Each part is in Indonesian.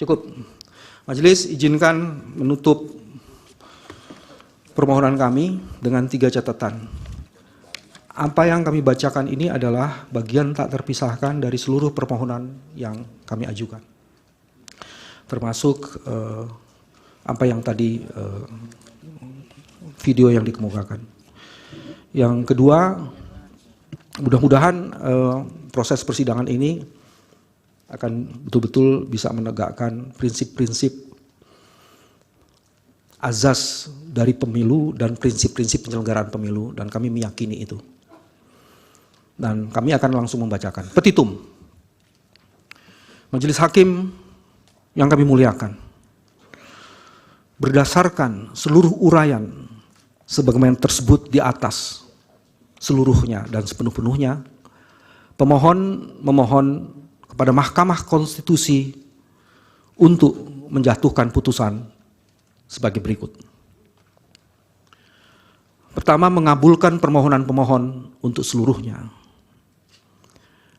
Cukup. Majelis izinkan menutup permohonan kami dengan 3 catatan. Apa yang kami bacakan ini adalah bagian tak terpisahkan dari seluruh permohonan yang kami ajukan. Termasuk apa yang tadi video yang dikemukakan. Yang kedua, mudah-mudahan proses persidangan ini akan betul-betul bisa menegakkan prinsip-prinsip azas dari pemilu dan prinsip-prinsip penyelenggaraan pemilu, dan kami meyakini itu. Dan kami akan langsung membacakan. Petitum. Majelis Hakim yang kami muliakan, berdasarkan seluruh uraian sebagaimana tersebut di atas seluruhnya dan sepenuh-penuhnya, pemohon memohon kepada Mahkamah Konstitusi untuk menjatuhkan putusan sebagai berikut. Pertama, mengabulkan permohonan pemohon untuk seluruhnya.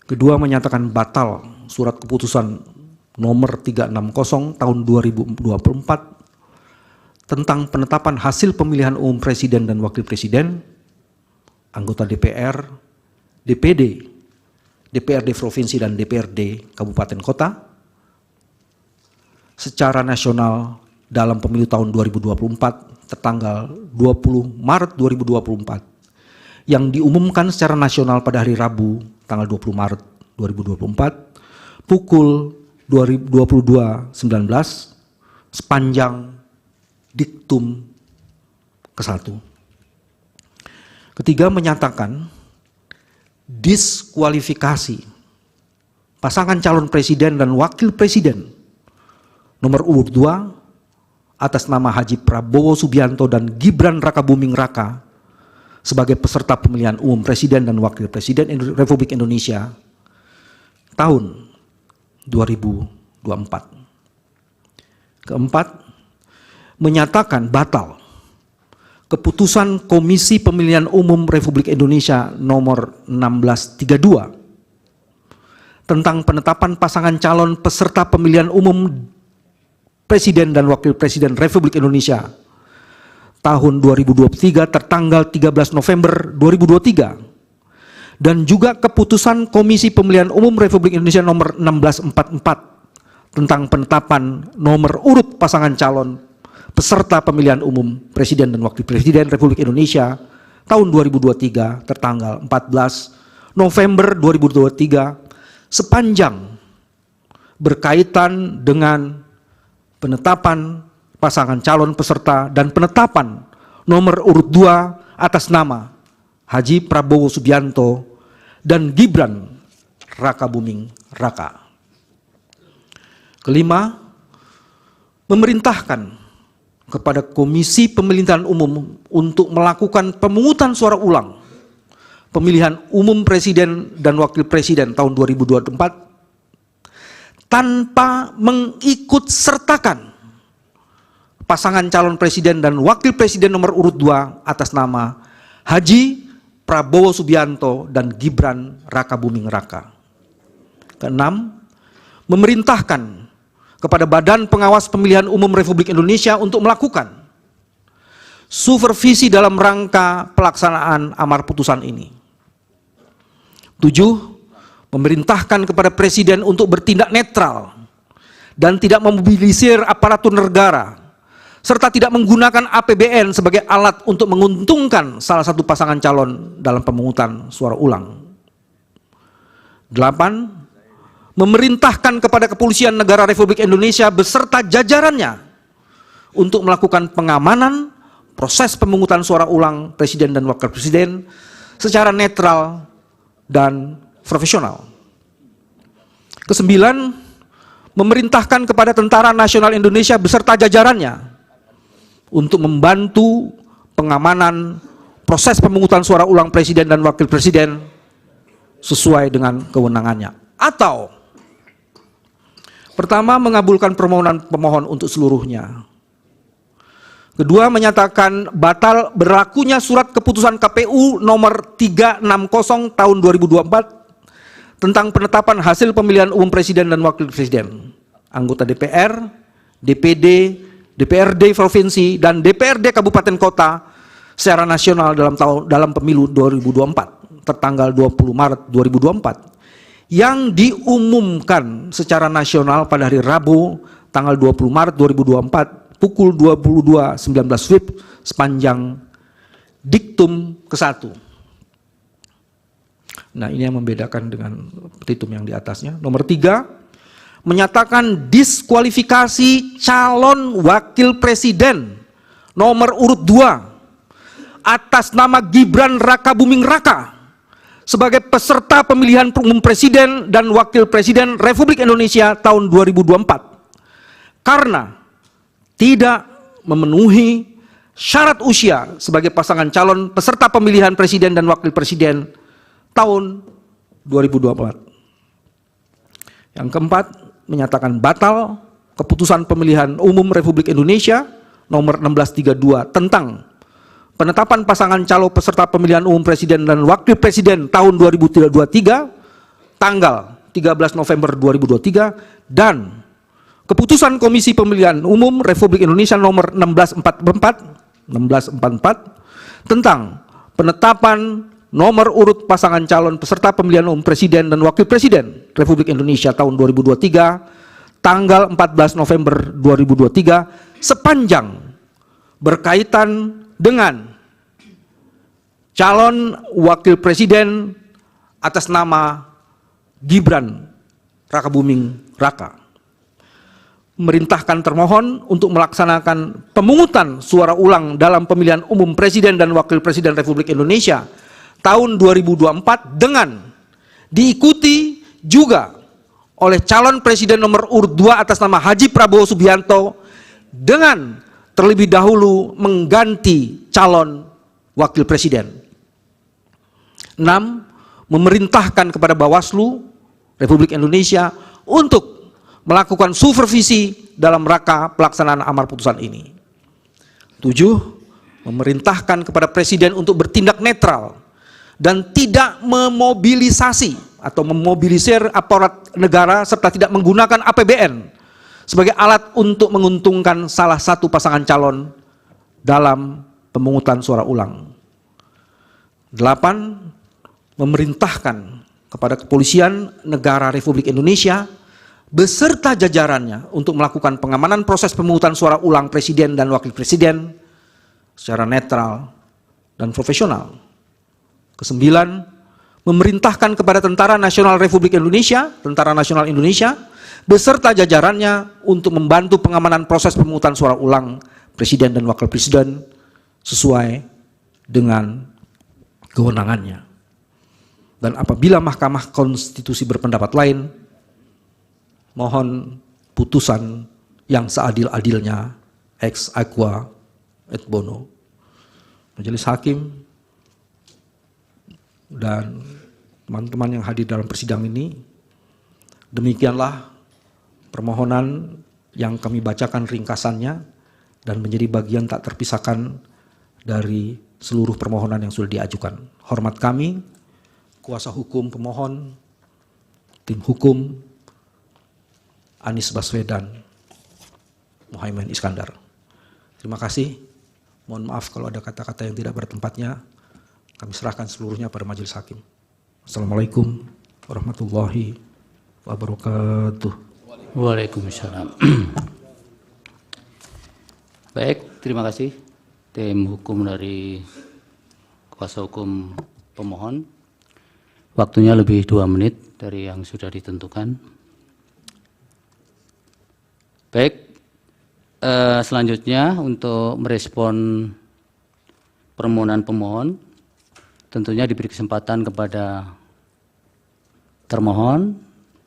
Kedua, menyatakan batal surat keputusan nomor 360 tahun 2024 tentang penetapan hasil pemilihan umum presiden dan wakil presiden, anggota DPR, DPD, DPRD Provinsi dan DPRD Kabupaten Kota secara nasional dalam pemilu tahun 2024 tertanggal 20 Maret 2024 yang diumumkan secara nasional pada hari Rabu tanggal 20 Maret 2024 pukul 22.19 sepanjang diktum ke-1. Ketiga, menyatakan diskualifikasi pasangan calon presiden dan wakil presiden nomor urut 2 atas nama Haji Prabowo Subianto dan Gibran Rakabuming Raka sebagai peserta pemilihan umum presiden dan wakil presiden Republik Indonesia tahun 2024. Keempat, menyatakan batal keputusan Komisi Pemilihan Umum Republik Indonesia nomor 1632 tentang penetapan pasangan calon peserta pemilihan umum Presiden dan Wakil Presiden Republik Indonesia tahun 2023 tertanggal 13 November 2023 dan juga keputusan Komisi Pemilihan Umum Republik Indonesia nomor 1644 tentang penetapan nomor urut pasangan calon peserta pemilihan umum Presiden dan Wakil Presiden Republik Indonesia tahun 2023 tertanggal 14 November 2023 sepanjang berkaitan dengan penetapan pasangan calon peserta dan penetapan nomor urut 2 atas nama Haji Prabowo Subianto dan Gibran Rakabuming Raka. Kelima, memerintahkan kepada Komisi Pemilihan Umum untuk melakukan pemungutan suara ulang pemilihan umum presiden dan wakil presiden tahun 2024 tanpa mengikut sertakan pasangan calon presiden dan wakil presiden nomor urut 2 atas nama Haji Prabowo Subianto dan Gibran Rakabuming Raka. Keenam, memerintahkan kepada Badan Pengawas Pemilihan Umum Republik Indonesia untuk melakukan supervisi dalam rangka pelaksanaan amar putusan ini. 7. Memerintahkan kepada Presiden untuk bertindak netral dan tidak memobilisir aparatur negara serta tidak menggunakan APBN sebagai alat untuk menguntungkan salah satu pasangan calon dalam pemungutan suara ulang. 8. Memerintahkan kepada Kepolisian Negara Republik Indonesia beserta jajarannya untuk melakukan pengamanan proses pemungutan suara ulang presiden dan wakil presiden secara netral dan profesional. Kesembilan, memerintahkan kepada Tentara Nasional Indonesia beserta jajarannya untuk membantu pengamanan proses pemungutan suara ulang presiden dan wakil presiden sesuai dengan kewenangannya. Atau pertama, mengabulkan permohonan pemohon untuk seluruhnya. Kedua, menyatakan batal berlakunya surat keputusan KPU nomor 360 tahun 2024 tentang penetapan hasil pemilihan umum presiden dan wakil presiden anggota DPR, DPD, DPRD provinsi, dan DPRD kabupaten kota secara nasional dalam pemilu 2024 tertanggal 20 Maret 2024 yang diumumkan secara nasional pada hari Rabu tanggal 20 Maret 2024 pukul 22.19 WIB sepanjang diktum ke-1. Nah, ini yang membedakan dengan petitum yang di atasnya. Nomor 3, menyatakan diskualifikasi calon wakil presiden nomor urut 2 atas nama Gibran Rakabuming Raka sebagai peserta pemilihan umum presiden dan wakil presiden Republik Indonesia tahun 2024 karena tidak memenuhi syarat usia sebagai pasangan calon peserta pemilihan presiden dan wakil presiden tahun 2024. Yang keempat, menyatakan batal keputusan pemilihan umum Republik Indonesia nomor 1632 tentang penetapan pasangan calon peserta pemilihan umum presiden dan wakil presiden tahun 2023 tanggal 13 November 2023 dan keputusan Komisi Pemilihan Umum Republik Indonesia nomor 1644 tentang penetapan nomor urut pasangan calon peserta pemilihan umum presiden dan wakil presiden Republik Indonesia tahun 2023 tanggal 14 November 2023 sepanjang berkaitan dengan calon wakil presiden atas nama Gibran Rakabuming Raka. Memerintahkan termohon untuk melaksanakan pemungutan suara ulang dalam pemilihan umum presiden dan wakil presiden Republik Indonesia tahun 2024 dengan diikuti juga oleh calon presiden nomor urut 2 atas nama Haji Prabowo Subianto dengan terlebih dahulu mengganti calon wakil presiden. 6. Memerintahkan kepada Bawaslu Republik Indonesia untuk melakukan supervisi dalam rangka pelaksanaan amar putusan ini. 7. Memerintahkan kepada Presiden untuk bertindak netral dan tidak memobilisasi atau memobilisir aparat negara serta tidak menggunakan APBN sebagai alat untuk menguntungkan salah satu pasangan calon dalam pemungutan suara ulang. 8. Memerintahkan kepada Kepolisian Negara Republik Indonesia beserta jajarannya untuk melakukan pengamanan proses pemungutan suara ulang presiden dan wakil presiden secara netral dan profesional. 9. Memerintahkan kepada Tentara Nasional Republik Indonesia, Tentara Nasional Indonesia, beserta jajarannya untuk membantu pengamanan proses pemungutan suara ulang presiden dan wakil presiden sesuai dengan kewenangannya. Dan apabila Mahkamah Konstitusi berpendapat lain, mohon putusan yang seadil-adilnya ex aequo et bono. Majelis Hakim dan teman-teman yang hadir dalam persidangan ini, demikianlah permohonan yang kami bacakan ringkasannya dan menjadi bagian tak terpisahkan dari seluruh permohonan yang sudah diajukan. Hormat kami, kuasa hukum pemohon, tim hukum Anies Baswedan, Muhaimin Iskandar. Terima kasih. Mohon maaf kalau ada kata-kata yang tidak bertempatnya. Kami serahkan seluruhnya pada Majelis Hakim. Assalamualaikum warahmatullahi wabarakatuh. Waalaikumsalam. Baik, terima kasih tim hukum dari kuasa hukum pemohon. Waktunya lebih 2 menit dari yang sudah ditentukan. Baik, selanjutnya untuk merespon permohonan pemohon, tentunya diberi kesempatan kepada termohon,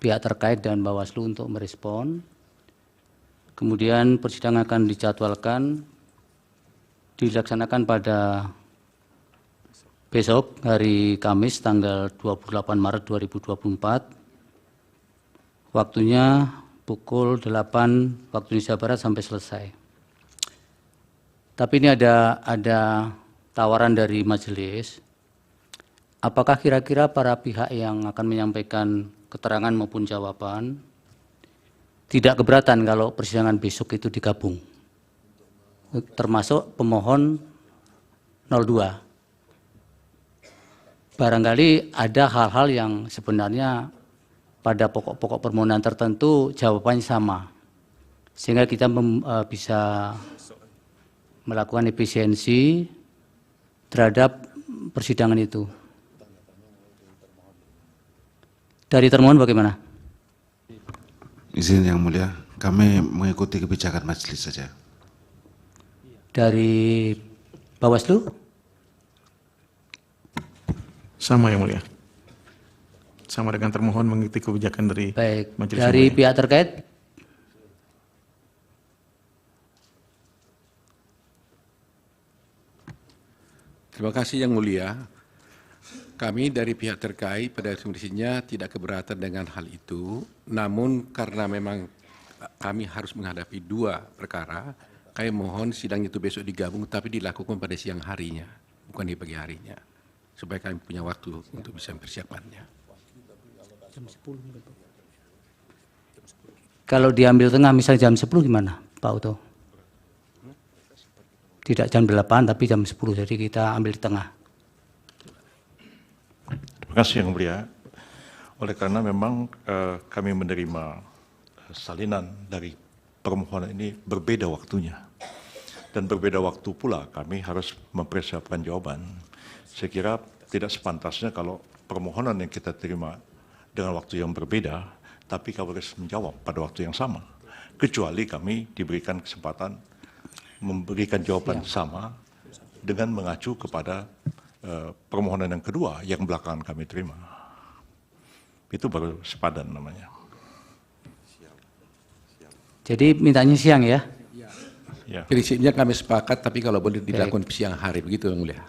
pihak terkait dan Bawaslu untuk merespon. Kemudian persidangan akan dijadwalkan dilaksanakan pada besok hari Kamis tanggal 28 Maret 2024. Waktunya pukul 8 waktu Indonesia Barat sampai selesai. Tapi ini ada tawaran dari majelis. Apakah kira-kira para pihak yang akan menyampaikan keterangan maupun jawaban tidak keberatan kalau persidangan besok itu digabung, termasuk pemohon 02. Barangkali ada hal-hal yang sebenarnya pada pokok-pokok permohonan tertentu jawabannya sama, sehingga kita bisa melakukan efisiensi terhadap persidangan itu. Dari termohon bagaimana? Izin Yang Mulia, kami mengikuti kebijakan majelis saja. Dari Bawaslu? Sama Yang Mulia. Sama dengan termohon mengikuti kebijakan dari Baik. majelis. Dari Yang Mulia. pihak terkait? Terima kasih Yang Mulia. Kami dari pihak terkait pada kondisinya tidak keberatan dengan hal itu, namun karena memang kami harus menghadapi dua perkara, kami mohon sidang itu besok digabung tapi dilakukan pada siang harinya, bukan di pagi harinya, supaya kami punya waktu untuk bisa mempersiapkannya. Kalau diambil tengah misalnya jam 10 gimana Pak Uto? Tidak jam 8 tapi jam 10, jadi kita ambil di tengah. Terima kasih Yang Mulia. Oleh karena memang kami menerima salinan dari permohonan ini berbeda waktunya. Dan berbeda waktu pula kami harus mempersiapkan jawaban. Saya kira tidak sepantasnya kalau permohonan yang kita terima dengan waktu yang berbeda, tapi kami harus menjawab pada waktu yang sama. Kecuali kami diberikan kesempatan memberikan jawaban sama dengan mengacu kepada permohonan yang kedua yang belakangan kami terima. Itu baru sepadan namanya. Jadi mintanya siang ya? Ya. Prinsipnya kami sepakat, tapi kalau boleh dilakukan siang hari, begitu Yang Mulia.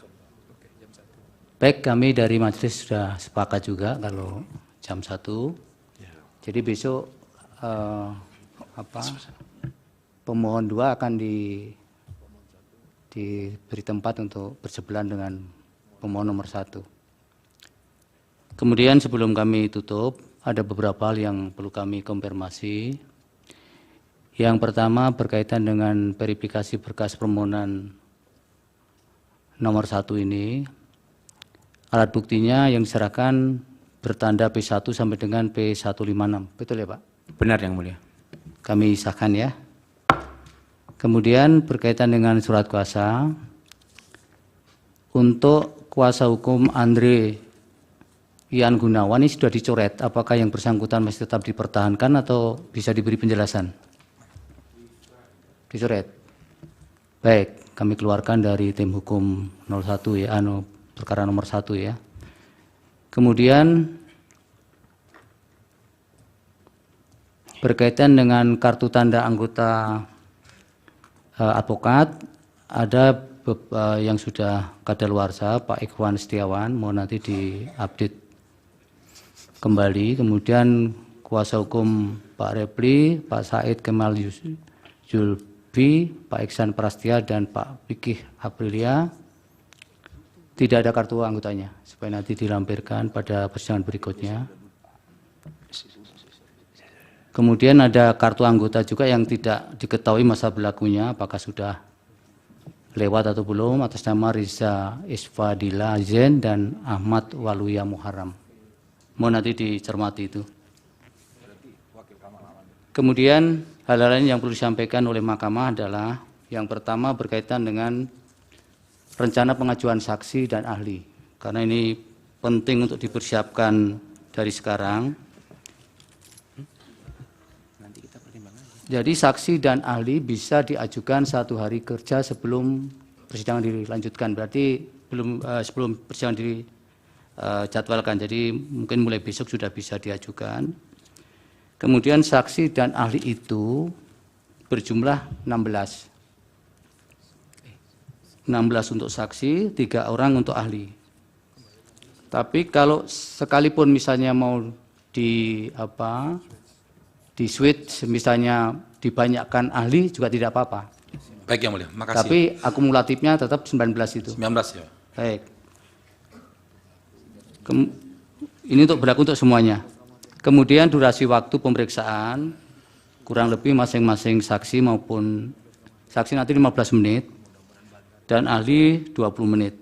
Baik, kami dari majelis sudah sepakat juga kalau jam 1. Jadi besok pemohon 2 akan diberi tempat untuk bersebelahan dengan pemohon nomor 1. Kemudian sebelum kami tutup, ada beberapa hal yang perlu kami konfirmasi. Yang pertama berkaitan dengan verifikasi berkas permohonan nomor 1 ini. Alat buktinya yang diserahkan bertanda P1 sampai dengan P156. Betul ya Pak? Benar Yang Mulia. Kami sahkan ya. Kemudian berkaitan dengan surat kuasa, untuk kuasa hukum Andre Ian Gunawan ini sudah dicoret. Apakah yang bersangkutan masih tetap dipertahankan atau bisa diberi penjelasan? Dicoret. Baik, kami keluarkan dari tim hukum 01 ya, perkara nomor 1 ya. Kemudian berkaitan dengan kartu tanda anggota advokat, ada yang sudah kadaluarsa, Pak Ikhwan Setiawan, mohon nanti diupdate kembali. Kemudian kuasa hukum Pak Repli, Pak Said Kemal Julbi, Pak Iksan Prastia, dan Pak Fikih Aprilia. Tidak ada kartu anggotanya, supaya nanti dilampirkan pada persidangan berikutnya. Kemudian ada kartu anggota juga yang tidak diketahui masa berlakunya, apakah sudah lewat atau belum, atas nama Riza Isfadila Zen dan Ahmad Waluya Muharram. Mohon nanti dicermati itu. Kemudian hal-hal lain yang perlu disampaikan oleh mahkamah adalah yang pertama berkaitan dengan rencana pengajuan saksi dan ahli. Karena ini penting untuk dipersiapkan dari sekarang. Jadi saksi dan ahli bisa diajukan 1 hari kerja sebelum persidangan dilanjutkan. Berarti sebelum persidangan dijadwalkan. Jadi mungkin mulai besok sudah bisa diajukan. Kemudian saksi dan ahli itu berjumlah 16. 16 untuk saksi, 3 orang untuk ahli. Tapi kalau sekalipun misalnya mau di switch, misalnya dibanyakkan ahli juga tidak apa-apa. Baik Yang Mulia, makasih. Tapi akumulatifnya tetap 19 itu. 19 ya. Baik. Ini berlaku untuk semuanya. Kemudian durasi waktu pemeriksaan kurang lebih masing-masing saksi maupun saksi nanti 15 menit dan ahli 20 menit.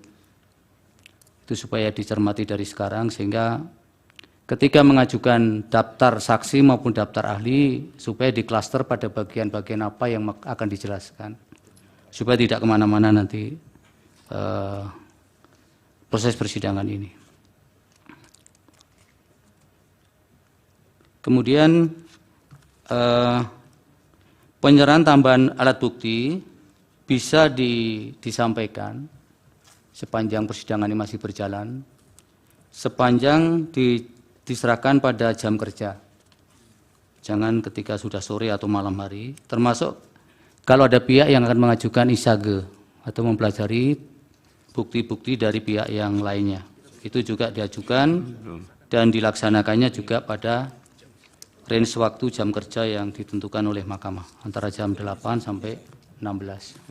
Itu supaya dicermati dari sekarang sehingga ketika mengajukan daftar saksi maupun daftar ahli supaya diklaster pada bagian-bagian apa yang akan dijelaskan. Supaya tidak kemana-mana nanti proses persidangan ini. Kemudian penyerahan tambahan alat bukti bisa disampaikan sepanjang persidangan ini masih berjalan, sepanjang diserahkan pada jam kerja. Jangan ketika sudah sore atau malam hari, termasuk kalau ada pihak yang akan mengajukan isage atau mempelajari bukti-bukti dari pihak yang lainnya. Itu juga diajukan dan dilaksanakannya juga pada range waktu jam kerja yang ditentukan oleh mahkamah antara jam 8 sampai 16.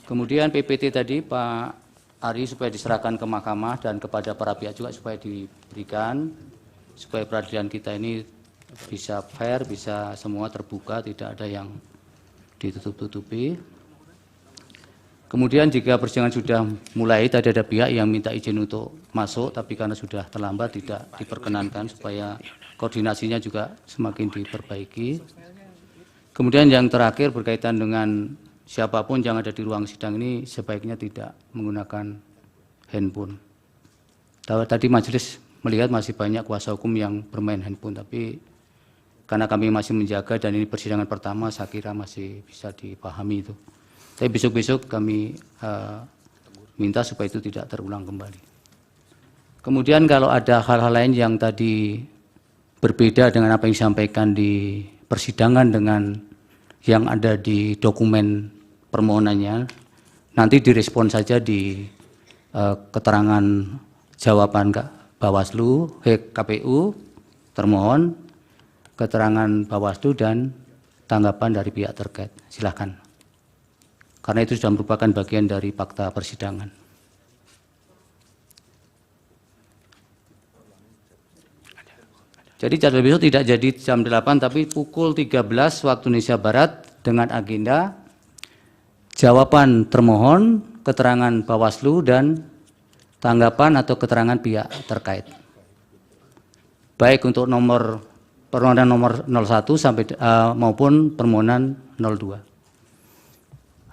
Kemudian PPT tadi Pak Ari supaya diserahkan ke mahkamah dan kepada para pihak juga supaya diberikan supaya peradilan kita ini bisa fair, bisa semua terbuka, tidak ada yang ditutup-tutupi. Kemudian jika persidangan sudah mulai, tadi ada pihak yang minta izin untuk masuk, tapi karena sudah terlambat tidak diperkenankan supaya koordinasinya juga semakin diperbaiki. Kemudian yang terakhir berkaitan dengan siapapun yang ada di ruang sidang ini sebaiknya tidak menggunakan handphone. Tadi majelis melihat masih banyak kuasa hukum yang bermain handphone, tapi karena kami masih menjaga dan ini persidangan pertama, saya kira masih bisa dipahami itu. Tapi besok-besok kami minta supaya itu tidak terulang kembali. Kemudian kalau ada hal-hal lain yang tadi berbeda dengan apa yang disampaikan di persidangan dengan yang ada di dokumen permohonannya, nanti direspon saja di keterangan jawaban Bawaslu, KPU, termohon, keterangan Bawaslu dan tanggapan dari pihak terkait. Silakan. Karena itu sudah merupakan bagian dari fakta persidangan. Jadi jadwal besok tidak jadi jam 8 tapi pukul 13 waktu Indonesia Barat dengan agenda jawaban termohon, keterangan Bawaslu dan tanggapan atau keterangan pihak terkait. Baik untuk permohonan nomor 01 sampai maupun permohonan 02.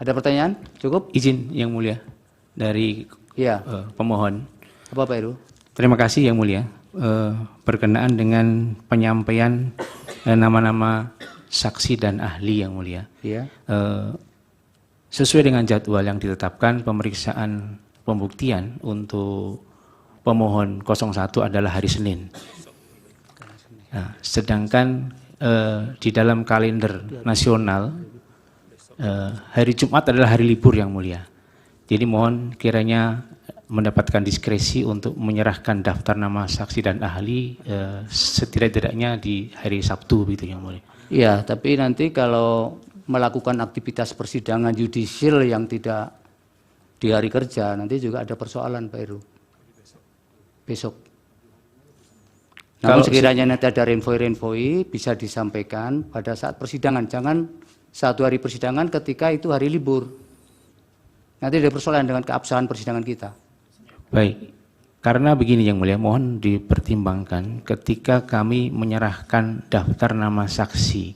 Ada pertanyaan? Cukup? Izin Yang Mulia dari Ya. Pemohon. Apa Pak Heru? Terima kasih Yang Mulia. Berkenaan dengan penyampaian nama-nama saksi dan ahli Yang Mulia. Ya. Sesuai dengan jadwal yang ditetapkan, pemeriksaan pembuktian untuk pemohon 01 adalah hari Senin. Nah, sedangkan di dalam kalender nasional hari Jumat adalah hari libur Yang Mulia. Jadi mohon kiranya mendapatkan diskresi untuk menyerahkan daftar nama saksi dan ahli setidak-tidaknya di hari Sabtu begitu Yang Mulia. Iya, tapi nanti kalau melakukan aktivitas persidangan yudisial yang tidak di hari kerja, nanti juga ada persoalan Pak Heru. Besok. Namun sekiranya nanti ada renvoi bisa disampaikan pada saat persidangan. Jangan satu hari persidangan ketika itu hari libur. Nanti ada persoalan dengan keabsahan persidangan kita. Baik, karena begini Yang Mulia, mohon dipertimbangkan ketika kami menyerahkan daftar nama saksi,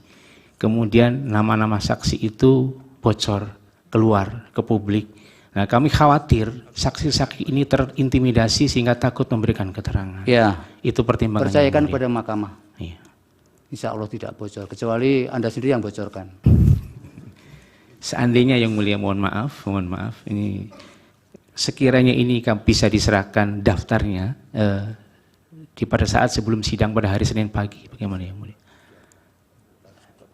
kemudian nama-nama saksi itu bocor keluar ke publik. Nah, kami khawatir saksi-saksi ini terintimidasi sehingga takut memberikan keterangan. Ya. Itu pertimbangan. Percayakan pada mahkamah. Iya. Insya Allah tidak bocor, kecuali Anda sendiri yang bocorkan. Seandainya Yang Mulia, mohon maaf, ini sekiranya ini bisa diserahkan daftarnya pada saat sebelum sidang pada hari Senin pagi, bagaimana Yang Mulia?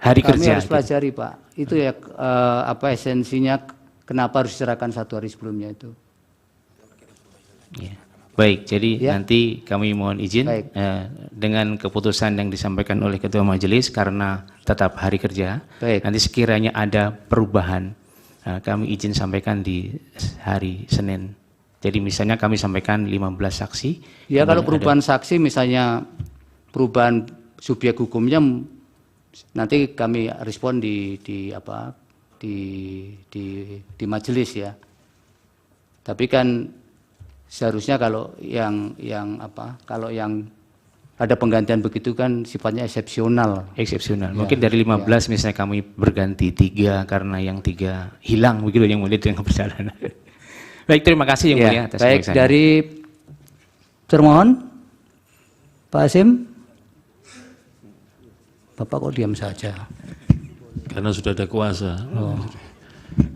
Hari Kami kerja. harus pelajari Pak, itu ya apa esensinya, kenapa harus diserahkan satu hari sebelumnya itu. Ya. Baik, jadi Ya. nanti kami mohon izin Baik. dengan keputusan yang disampaikan oleh Ketua Majelis karena tetap hari kerja. Baik. Nanti sekiranya ada perubahan, kami izin sampaikan di hari Senin. Jadi misalnya kami sampaikan 15 saksi. Ya kalau kemudian perubahan saksi misalnya perubahan subjek hukumnya nanti kami respon di majelis ya. Tapi kan seharusnya kalau yang ada penggantian begitu kan sifatnya eksepsional. Eksepsional. Mungkin dari 15 misalnya kami berganti 3 karena yang 3 hilang begitu yang mulia dengan perjalanan. Baik, terima kasih yang mulia atas baik, pemeriksaan. dari termohon Pak Hasim. Bapak kok diam saja? Karena sudah ada kuasa.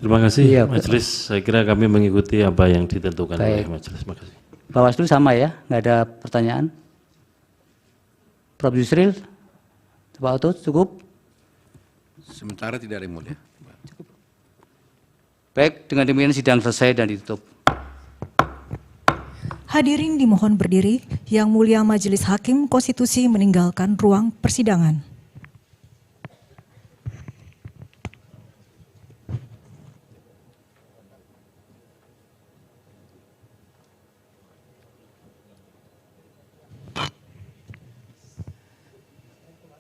Terima kasih Iya, majelis. Saya kira kami mengikuti apa yang ditentukan oleh Baik. majelis. Terima kasih. Bawaslu sama ya, nggak ada pertanyaan. Prof. Yusril, Pak Otto cukup? Sementara tidak ada yang mulia. Baik, dengan demikian sidang selesai dan ditutup. Hadirin dimohon berdiri. Yang Mulia Majelis Hakim Konstitusi meninggalkan ruang persidangan.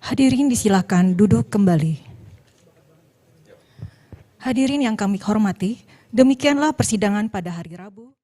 Hadirin disilakan duduk kembali. Hadirin yang kami hormati, demikianlah persidangan pada hari Rabu.